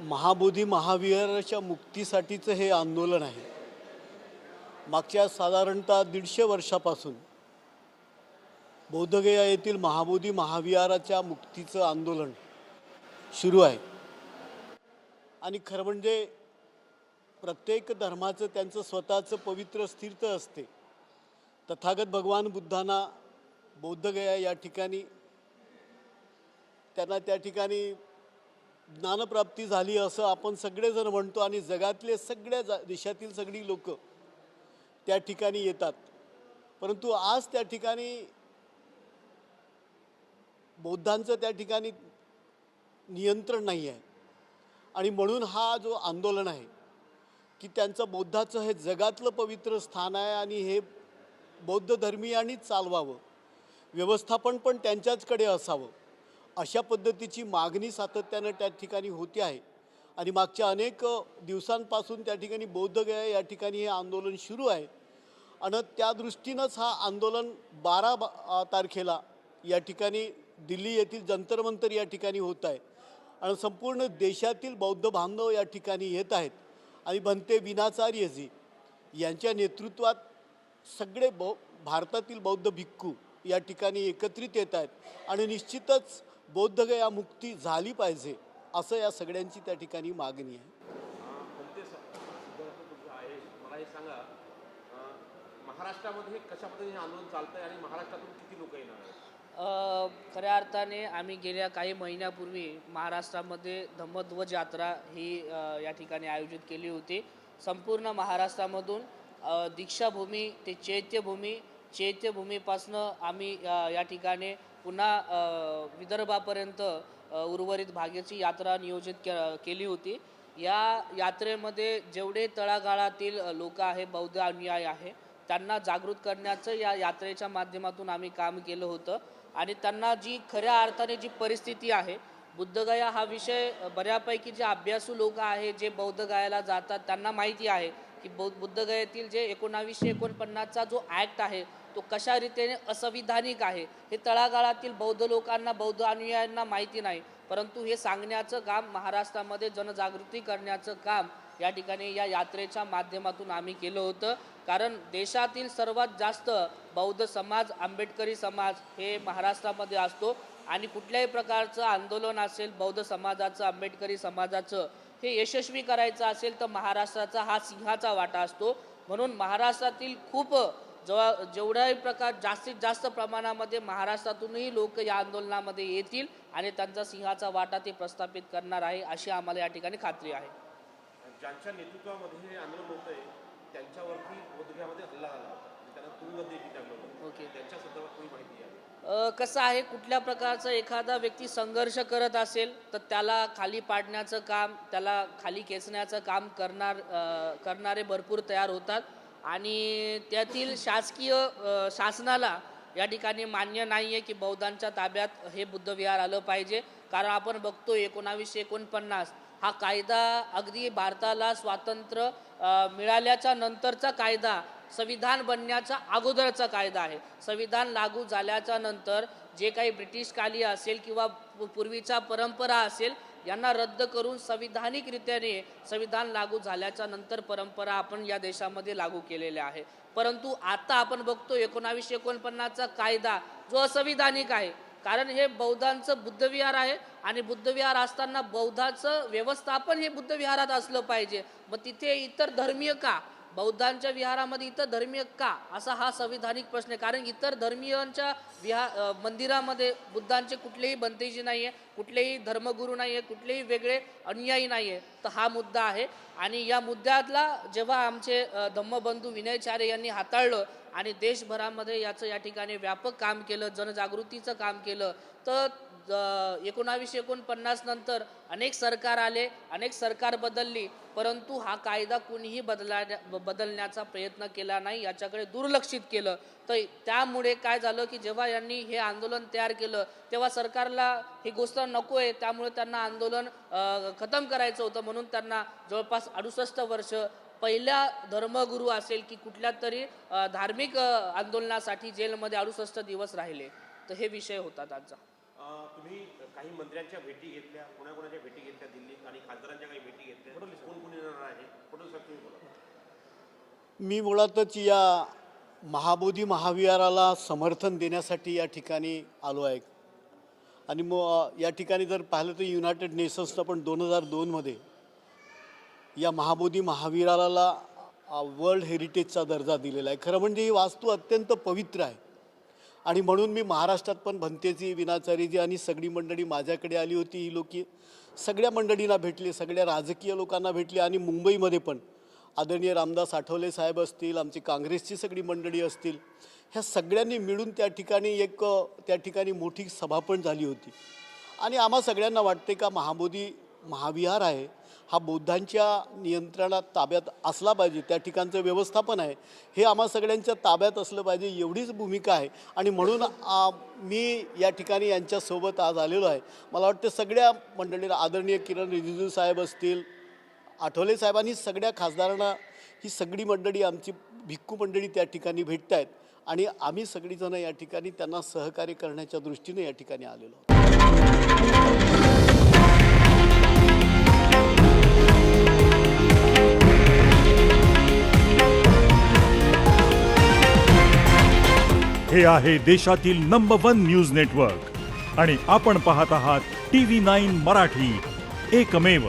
महाबोधी महाविहाराच्या मुक्तीसाठीचं हे आंदोलन आहे. मागच्या साधारणतः 150 वर्षापासून बौद्धगया येथील महाबोधी महाविहाराच्या मुक्तीचं आंदोलन सुरू आहे. आणि खरं म्हणजे प्रत्येक धर्माचं त्यांचं स्वतःचं पवित्र तीर्थ असते. तथागत भगवान बुद्धांना बौद्धगया या ठिकाणी त्यांना त्या ठिकाणी ज्ञानप्राप्ती झाली असं आपण सगळेजण म्हणतो आणि जगातले सगळ्या देशातील सगळी लोक त्या ठिकाणी येतात. परंतु आज त्या ठिकाणी बौद्धांचं त्या ठिकाणी नियंत्रण नाही आहे. आणि म्हणून हा जो आंदोलन आहे की त्यांचं बौद्धाचं हे जगातलं पवित्र स्थान आहे आणि हे बौद्ध धर्मीयांनीच चालवावं, व्यवस्थापन पण त्यांच्याचकडे असावं, अशा पद्धतीची मागणी सातत्यानं त्या ठिकाणी होती आहे. आणि मागच्या अनेक दिवसांपासून त्या ठिकाणी बौद्धगया या ठिकाणी हे आंदोलन सुरू आहे. आणि त्या दृष्टीनंच हा आंदोलन 12 तारखेला या ठिकाणी दिल्ली येथील जंतर मंतर या ठिकाणी होत आहे. आणि संपूर्ण देशातील बौद्ध बांधव या ठिकाणी येत आहेत. आणि भंते विनाचार्यजी यांच्या नेतृत्वात सगळे भारतातील बौद्ध भिक्खू या ठिकाणी एकत्रित येत आहेत. आणि निश्चितच बौद्धगया मुक्ती झाली पाहिजे असं या सगळ्यांची त्या ठिकाणी मागणी आहे. मला हे सांगा, महाराष्ट्रामध्ये कशा पद्धतीने आंदोलन चालतंय आणि महाराष्ट्रातून किती लोक येणार आहेत? खऱ्या अर्थाने आम्ही गेल्या काही महिन्यापूर्वी महाराष्ट्रामध्ये धम्मध्वज यात्रा ही या ठिकाणी आयोजित केली होती. संपूर्ण महाराष्ट्रामधून दीक्षाभूमी ते चैत्यभूमीपासनं आम्ही या ठिकाणी पुन्हा विदर्भापर्यंत उर्वरित भागाची यात्रा नियोजित केली होती. या यात्रेमध्ये जेवढे तळागाळातील लोक आहे, बौद्ध अनुयायी आहे, त्यांना जागृत करण्याचं या यात्रेच्या माध्यमातून आम्ही काम केलं होतं. आणि त्यांना जी खऱ्या अर्थाने जी परिस्थिती आहे, बुद्धगया हा विषय बऱ्यापैकी जे अभ्यासू लोक आहे, जे बौद्धगयाला जातात, त्यांना माहिती आहे की बुद्धगयेतील जे 1949चा जो ॲक्ट आहे तो कशा रीतीने असंविधानिक आहे. हे तळागाळातील बौद्ध लोकांना, बौद्ध अनुयायांना माहिती नाही. परंतु हे सांगण्याचं काम, महाराष्ट्रामध्ये जनजागृती करण्याचं काम या ठिकाणी या यात्रेच्या माध्यमातून आम्ही केलं होतं. कारण देशातील सर्वात जास्त बौद्ध समाज, आंबेडकरी समाज हे महाराष्ट्रामध्ये असतो. आणि कुठल्याही प्रकारचं आंदोलन असेल बौद्ध समाजाचं, आंबेडकरी समाजाचं, हे यशस्वी करायचं असेल तर महाराष्ट्राचा हा सिंहाचा वाटा असतो. म्हणून महाराष्ट्रातील खूप जेवढ्याही प्रकार जास्तीत जास्त प्रमाणामध्ये महाराष्ट्रातूनही लोक या आंदोलनामध्ये येतील आणि त्यांचा सिंहाचा वाटा ते प्रस्थापित करणार आहे, अशी आम्हाला या ठिकाणी खात्री आहे. ज्यांच्या नेतृत्वामध्ये हे आंदोलन होतंय त्यांच्यावरती बौद्धगयामध्ये हल्ला झाला होता, त्यांना तुरुंगात टाकलं होतं. ओके, त्यांच्या संदर्भात कोणी माहिती आहे? कसं आहे, कुठल्या प्रकारचा एखादा व्यक्ती संघर्ष करत असेल तर त्याला खाली पाडण्याचं काम, त्याला खाली खेचण्याचं काम करणारे भरपूर तयार होतात. आणि त्यातील शासनाला या ठिकाणी मान्य नाही आहे की बौद्धांच्या ताब्यात हे बुद्धविहार आलं पाहिजे. कारण आपण बघतो 1949 हा कायदा अगदी भारताला स्वातंत्र्य मिळाल्याच्या नंतरचा कायदा, संविधान बनण्याच्या अगोदरचा कायदा आहे. संविधान लागू झाल्याच्या नंतर जे काही ब्रिटिशकालीन असेल किंवा पूर्वीचा परंपरा असेल यांना रद्द करून संविधानिकरित्याने संविधान लागू झाल्याच्या नंतर परंपरा आपण या देशामध्ये लागू केलेल्या आहे. परंतु आता आपण बघतो 1949चा कायदा जो असंविधानिक आहे. कारण हे बौद्धांचं बुद्धविहार आहे आणि बुद्धविहार असताना बौद्धाचं व्यवस्थापन हे बुद्धविहारात असलं पाहिजे. मग तिथे इतर धर्मीय का, बौद्धांच्या विहारामध्ये इतर धर्मीय का, असा हा संविधानिक प्रश्न आहे. कारण इतर धर्मीयांच्या मंदिरामध्ये बुद्धांचे कुठलेही बंतेजी नाही आहे, कुठलेही धर्मगुरू नाही आहे, कुठलेही वेगळे अनुयायी नाही आहे. तर हा मुद्दा आहे. आणि या मुद्द्यातला जेव्हा आमचे धम्मबंधू विनयचार्य यांनी हाताळलं आणि देशभरामध्ये याचं या ठिकाणी व्यापक काम केलं, जनजागृतीचं काम केलं, तर 1949 नंतर अनेक सरकार आले, अनेक सरकार बदलली, परंतु हा कायदा कुणीही बदलण्याचा प्रयत्न केला नाही, याच्याकडे दुर्लक्षित केलं. तर त्यामुळे काय झालं की जेव्हा यांनी हे आंदोलन तयार केलं तेव्हा सरकारला ही गोष्ट नको आहे, त्यामुळे त्यांना आंदोलन खतम करायचं होतं. म्हणून त्यांना जवळपास 68 वर्ष पहिल्या धर्मगुरू असेल की कुठल्या तरी धार्मिक आंदोलनासाठी जेलमध्ये 68 दिवस राहिले. तर हे विषय होता त्यांचा. तुम्ही काही मंत्र्यांच्या भेटी घेतल्या, कोणाकोणाच्या भेटी घेतल्या दिल्लीत आणि खासदारांच्या काही भेटी घेतल्या, कोण कोण येणार आहे फडणवीस साहेब तुम्ही बोला. मी मुळातच या महाबोधी महाविहाराला समर्थन देण्यासाठी या ठिकाणी आलो आहे. आणि मग या ठिकाणी जर पाहिलं तर युनायटेड नेशन्सनं पण 2002मध्ये या महाबोधी महाविहाराला वर्ल्ड हेरिटेजचा दर्जा दिलेला आहे. खरं म्हणजे ही वास्तू अत्यंत पवित्र आहे आणि म्हणून मी महाराष्ट्रात पण भंतेजी, विनाचारीजी आणि सगळी मंडळी माझ्याकडे आली होती. ही लोक सगळ्या मंडळींना भेटले, सगळ्या राजकीय लोकांना भेटले आणि मुंबईमध्ये पण आदरणीय रामदास आठवले साहेब असतील, आमची काँग्रेसची सगळी मंडळी असतील, ह्या सगळ्यांनी मिळून त्या ठिकाणी मोठी सभा पण झाली होती. आणि आम्हा सगळ्यांना वाटते का महाबोधी महाविहार आहे हा बौद्धांच्या नियंत्रणात ताब्यात असला पाहिजे, त्या ठिकाणचं व्यवस्थापन आहे हे आम्हा सगळ्यांच्या ताब्यात असलं पाहिजे, एवढीच भूमिका आहे. आणि म्हणून मी या ठिकाणी यांच्यासोबत आज आलेलो आहे. मला वाटतं सगळ्या मंडळींना, आदरणीय किरण रिजिजू साहेब असतील, आठवले साहेबांनी, सगळ्या खासदारांना, ही सगळी मंडळी, आमची भिक्खू मंडळी त्या ठिकाणी भेटत आहेत आणि आम्ही सगळीजणं या ठिकाणी त्यांना सहकार्य करण्याच्या दृष्टीने या ठिकाणी आलेलो आहोत. हे आहे देशातील नंबर 1 न्यूज नेटवर्क आणि आपण पाहत आहात TV9 मराठी, एकमेव.